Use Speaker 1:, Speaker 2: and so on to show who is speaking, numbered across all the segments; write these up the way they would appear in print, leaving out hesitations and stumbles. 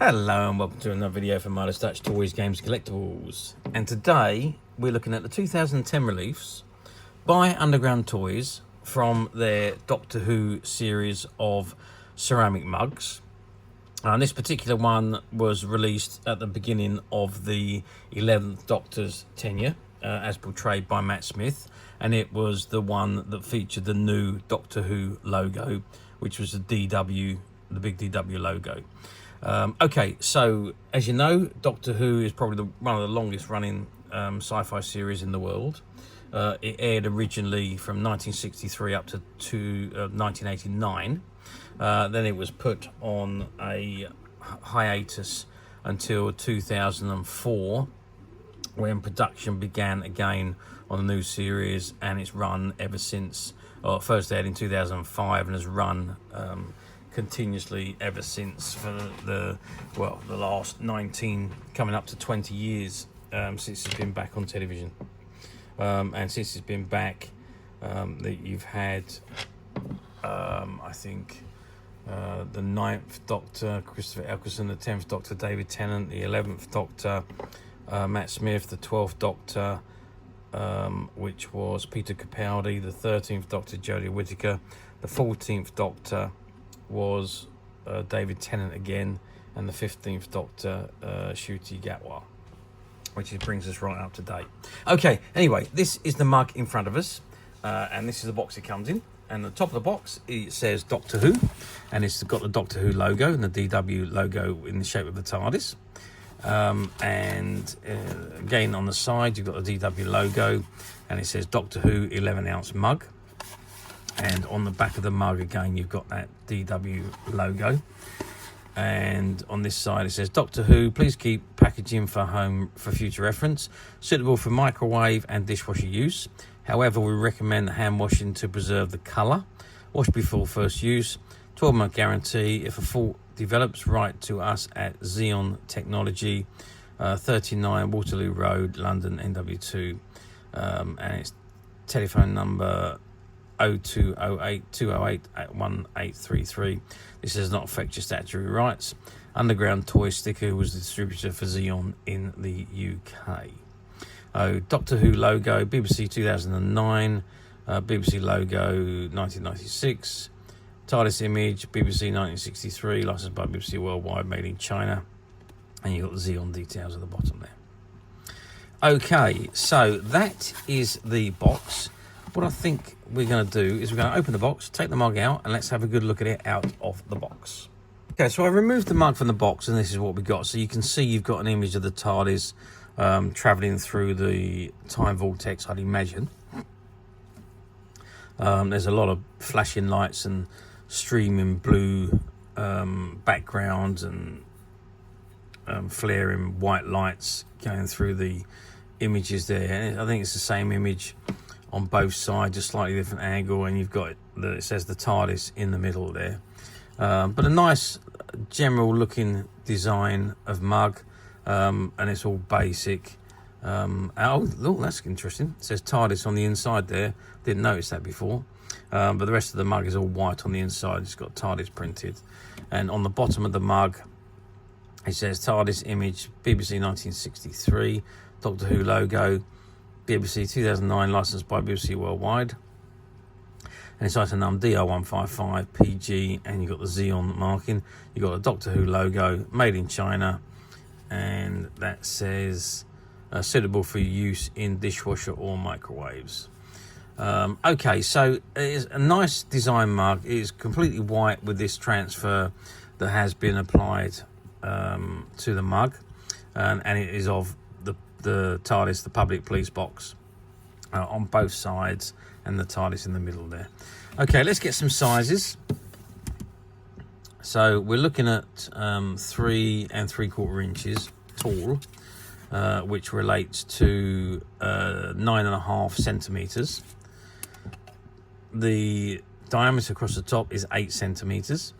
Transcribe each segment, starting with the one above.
Speaker 1: Hello and welcome to another video from Midas Touch Toys, Games, Collectibles. And today we're looking at the 2010 release by Underground Toys from their Doctor Who series of ceramic mugs. And this particular one was released at the beginning of the 11th Doctor's tenure, as portrayed by Matt Smith. And it was the one that featured the new Doctor Who logo, which was the DW, the big DW logo. Okay, so as you know, Doctor Who is probably one of the longest running sci-fi series in the world. It aired originally from 1963 up to 1989. Then it was put on a hiatus until 2004, when production began again on a new series, and it's run ever since. First aired in 2005 and has run continuously ever since for the last 19, coming up to 20 years since it's been back on television. And since it's been back, that you've had I think the 9th Doctor Christopher Eccleston, the 10th Doctor David Tennant, the 11th Doctor Matt Smith, the 12th Doctor which was Peter Capaldi, the 13th Doctor Jodie Whittaker, the 14th Doctor was David Tennant again, and the 15th Doctor Ncuti Gatwa, which brings us right up to date. Okay, anyway, this is the mug in front of us, and this is the box it comes in. And at the top of the box it says Doctor Who, and it's got the Doctor Who logo and the DW logo in the shape of the TARDIS. Again on the side you've got the DW logo, and it says Doctor Who 11-ounce mug. And on the back of the mug again you've got that DW logo, and on this side it says Doctor Who, please keep packaging for home for future reference, suitable for microwave and dishwasher use. However, we recommend hand washing to preserve the colour. Wash before first use. 12-month guarantee. If a fault develops, write to us at Xeon Technology, 39 Waterloo Road, London, NW2, and it's telephone number 0208 208 1833. This does not affect your statutory rights. Underground Toy sticker was the distributor for Xeon in the UK. Doctor Who logo, BBC 2009, BBC logo 1996, TARDIS image, BBC 1963, licensed by BBC Worldwide, made in China, and you've got the Xeon details at the bottom there. Okay, so that is the box. What I think we're going to do is we're going to open the box, take the mug out, and let's have a good look at it out of the box. Okay, so I removed the mug from the box, and this is what we got. So you can see you've got an image of the TARDIS travelling through the time vortex, I'd imagine. There's a lot of flashing lights and streaming blue backgrounds and flaring white lights going through the images there. And I think it's the same image on both sides, just slightly different angle, and you've got it says the TARDIS in the middle there. But a nice general looking design of mug, and it's all basic. Look, that's interesting. It says TARDIS on the inside there. Didn't notice that before. But the rest of the mug is all white on the inside. It's got TARDIS printed. And on the bottom of the mug it says TARDIS image, BBC 1963, Doctor Who logo, BBC 2009, licensed by BBC Worldwide, and it's item number DR155PG, and you've got the Xeon marking. You've got a Doctor Who logo, made in China, and that says suitable for use in dishwasher or microwaves. Okay, so it's a nice design mug. It is completely white with this transfer that has been applied to the mug, and it is of the TARDIS, the public police box, on both sides, and the TARDIS in the middle there. Okay, let's get some sizes. So we're looking at 3 3/4 inches tall, which relates to 9.5 centimeters. The diameter across the top is 8 centimeters,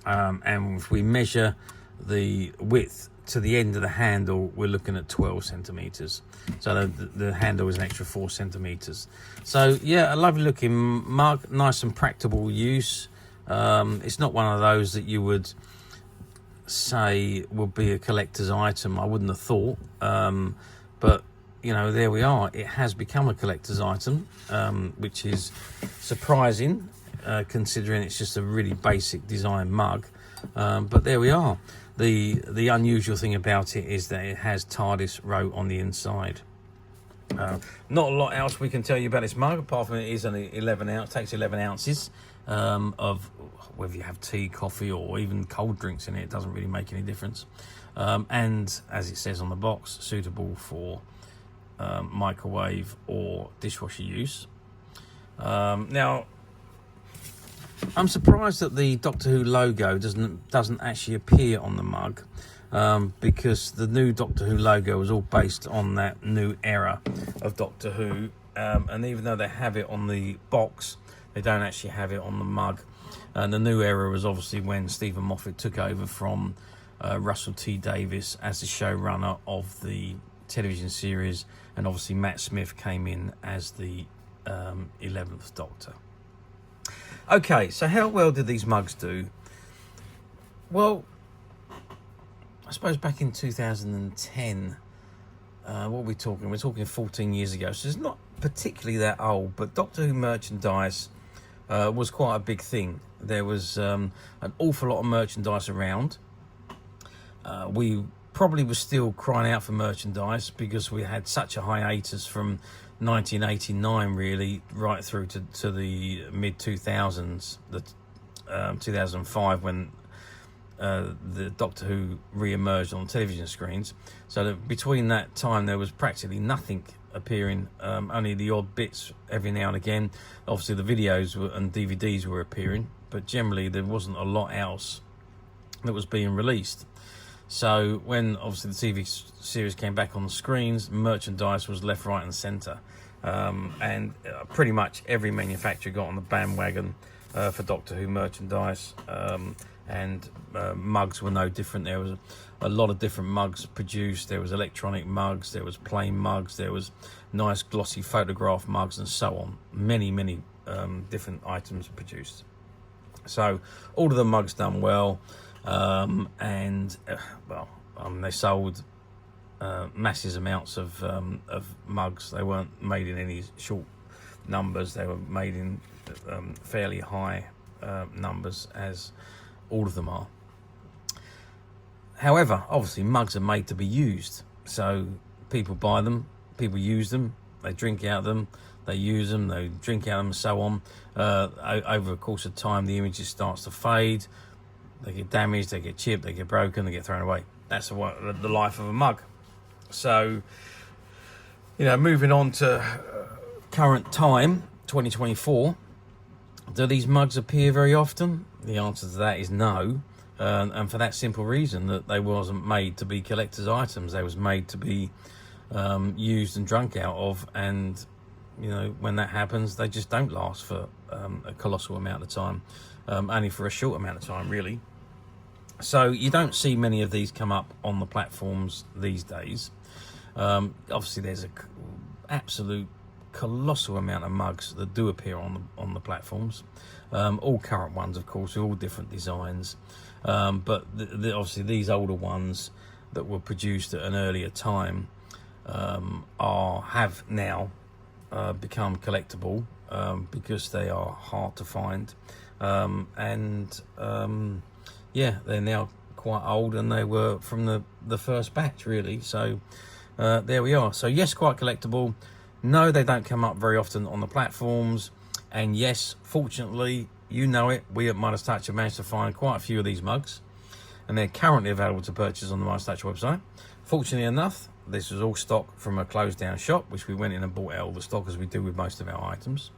Speaker 1: and if we measure the width to the end of the handle, we're looking at 12 centimeters. So the handle is an extra 4 centimeters. So yeah, a lovely looking mug, nice and practical use. It's not one of those that you would say would be a collector's item. I wouldn't have thought, but you know, there we are. It has become a collector's item, which is surprising, considering it's just a really basic design mug. But there we are. The unusual thing about it is that it has Tardis wrote on the inside. Not a lot else we can tell you about this mug, apart from it is an 11 ounce, takes 11 ounces of whether you have tea, coffee, or even cold drinks in it. It doesn't really make any difference. And as it says on the box, suitable for microwave or dishwasher use. Now, I'm surprised that the Doctor Who logo doesn't actually appear on the mug, because the new Doctor Who logo was all based on that new era of Doctor Who, and even though they have it on the box, they don't actually have it on the mug. And the new era was obviously when Stephen Moffat took over from Russell T Davies as the showrunner of the television series, and obviously Matt Smith came in as the 11th Doctor. Okay, so how well did these mugs do? Well, I suppose back in 2010, what are we talking? We're talking 14 years ago, so it's not particularly that old, but Doctor Who merchandise was quite a big thing. There was an awful lot of merchandise around. We probably were still crying out for merchandise because we had such a hiatus from 1989 really right through to the mid 2000s, the 2005, when the Doctor Who re-emerged on television screens. So that between that time there was practically nothing appearing, only the odd bits every now and again. Obviously the videos and DVDs were appearing, but generally there wasn't a lot else that was being released. So when obviously the TV series came back on the screens, merchandise was left, right and centre, and pretty much every manufacturer got on the bandwagon for Doctor Who merchandise, and mugs were no different. There was a lot of different mugs produced. There was electronic mugs, there was plain mugs, there was nice glossy photograph mugs, and so on. Many different items produced. So all of the mugs done well. They sold massive amounts of mugs. They weren't made in any short numbers. They were made in fairly high numbers, as all of them are. However, obviously mugs are made to be used, so people buy them, people use them, they drink out of them, they use them, they drink out of them, and so on. Over the course of time, the image starts to fade. They get damaged, they get chipped, they get broken, they get thrown away. That's the life of a mug. So, you know, moving on to current time, 2024, do these mugs appear very often? The answer to that is no. And for that simple reason, that they wasn't made to be collector's items. They was made to be used and drunk out of. And, you know, when that happens, they just don't last for a colossal amount of time. Only for a short amount of time, really. So you don't see many of these come up on the platforms these days. Obviously, there's an absolute colossal amount of mugs that do appear on the platforms. All current ones, of course, with all different designs. But obviously, these older ones that were produced at an earlier time have now become collectible because they are hard to find. Yeah, they're now quite old, and they were from the first batch, really. So there we are. So yes, quite collectible. No, they don't come up very often on the platforms. And yes, fortunately, you know it, we at Midas Touch have managed to find quite a few of these mugs, and they're currently available to purchase on the Midas Touch website. Fortunately enough, this was all stock from a closed down shop, which we went in and bought out all the stock, as we do with most of our items.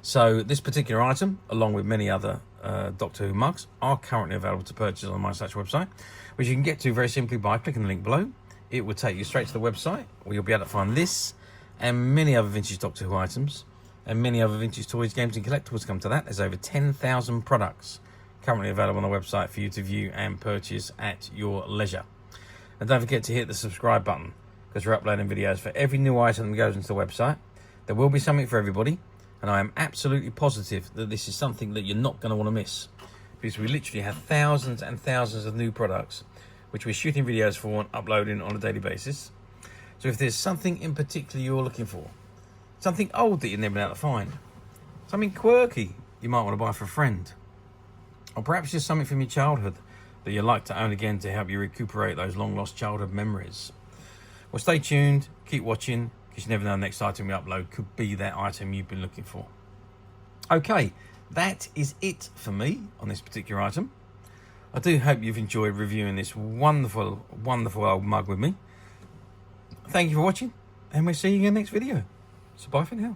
Speaker 1: So this particular item, along with many other Doctor Who mugs, are currently available to purchase on the Midas Touch website, which you can get to very simply by clicking the link below. It will take you straight to the website, where you'll be able to find this and many other vintage Doctor Who items, and many other vintage toys, games and collectibles come to that. There's over 10,000 products currently available on the website for you to view and purchase at your leisure. And don't forget to hit the subscribe button, because we're uploading videos for every new item that goes into the website. There will be something for everybody, and I am absolutely positive that this is something that you're not going to want to miss. because we literally have thousands and thousands of new products which we're shooting videos for and uploading on a daily basis. So if there's something in particular you're looking for, something old that you've never been able to find, something quirky you might want to buy for a friend, or perhaps just something from your childhood that you'd like to own again to help you recuperate those long lost childhood memories, well, stay tuned, keep watching, because you never know the next item we upload could be that item you've been looking for. Okay, that is it for me on this particular item. I do hope you've enjoyed reviewing this wonderful, wonderful old mug with me. Thank you for watching, and we'll see you in the next video. So bye for now.